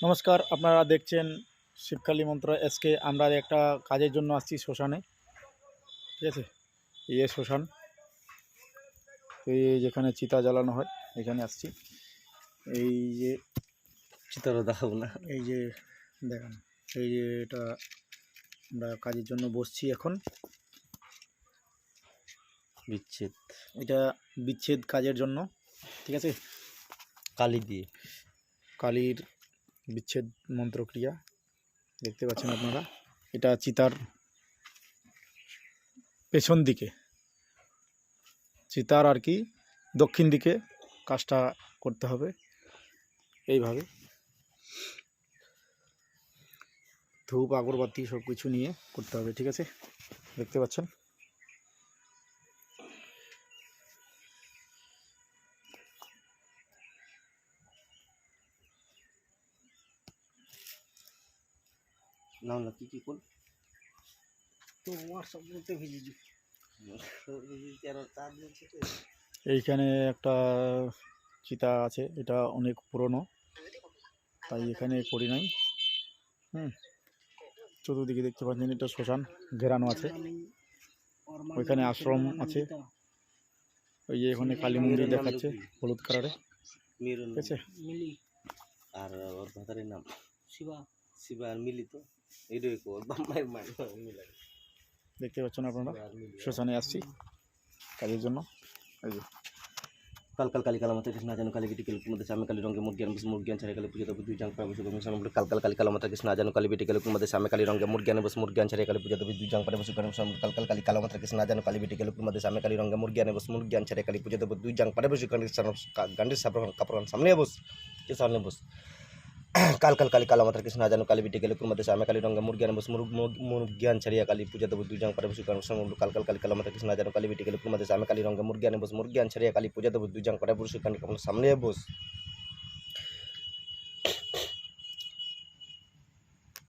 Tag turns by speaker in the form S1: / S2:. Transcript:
S1: নমস্কার, আপনারা দেখছেন শিবকালী মন্ত্র এসকে। আমরা একটা কাজের জন্য আসছি শ্মশানে, ঠিক আছে। এই শ্মশান, এই যেখানে চিতা জ্বালানো হয়, এখানে আসছি। এই যে
S2: চিতারও দেখাবো না,
S1: এই যে দেখেন, এই যে এটা আমরা কাজের জন্য বসছি এখন।
S2: বিচ্ছেদ
S1: এটা বিচ্ছেদ কাজের জন্য, ঠিক আছে।
S2: কালি দিয়ে
S1: কালীর বিচ্ছেদ মন্ত্রক্রিয়া দেখতে পাচ্ছেন আপনারা। এটা চিতার পেছন দিকে, চিতার আর কি দক্ষিণ দিকে কাজটা করতে হবে। এইভাবে ধূপ আগরবাতি সব কিছু নিয়ে করতে হবে, ঠিক আছে। দেখতে পাচ্ছেন।
S2: নাম না কি কোন
S1: তো হোয়াটসঅ্যাপ বলতে ভিজিয়ে এইখানে একটা চিতা আছে, এটা অনেক পুরনো, তাই এখানে করি নাই। চতুর্দিকে দেখতে পাচ্ছেন এটা শ্মশান ঘেরানো আছে, ওইখানে আশ্রম আছে। ওই যে এখানে কালী মন্দির দেখাচ্ছে হলুদ কালারে, ঠিক আছে।
S2: আর ওর ভাতারের নাম শিবা। শিবা আর মিলি তো এইটাই ওর বাম্মায়ের মিলা।
S1: দেখতে পাচ্ছেন আপনারা শ্মশানে আসছি কাজের জন্য। এই যে
S2: কাল কালী কালামাতা কৃষ্ণ জানো কালী বিটি কেলকুর মধ্যে সামনে কালী রঙে মুরগিয়ান বস মুরগিয়ান ছাড়ে কালী পুজো দেবী দুই জাং পাবে শুধু সামনে কাল কালামাতা কৃষ্ণ জানো কালী বিটি কেলকুর মধ্যে সামনে কালী রঙে মুরগিয়ান বস মুরগিয়ান ছাড়ে কালী পুজো দেবী দুই জাং পাবে শুধু সামনে কালী কালামাতা কৃষ্ণ জানো কালী বিটি কেলকুর মধ্যে সামনে কালী রঙে মুরগিয়ান বস মুরগিয়ান ছাড়ে কালী পুজো দেবী দুই জাং পাবে শুধু গান্ডির কাপড় সামনে বস के सामने बस काल काला माता कृष्ण जानो काली बिटी केले कुर्मते सामे काली रंग मुर्गियान बस मुर्गियान छरिया काली पूजा देव दुई जंग पारे बस काल काला माता कृष्ण जानो काली बिटी केले कुर्मते सामे काली रंग मुर्गियान बस मुर्गियान छरिया काली पूजा देव दुई जंग पारे बस सामने बस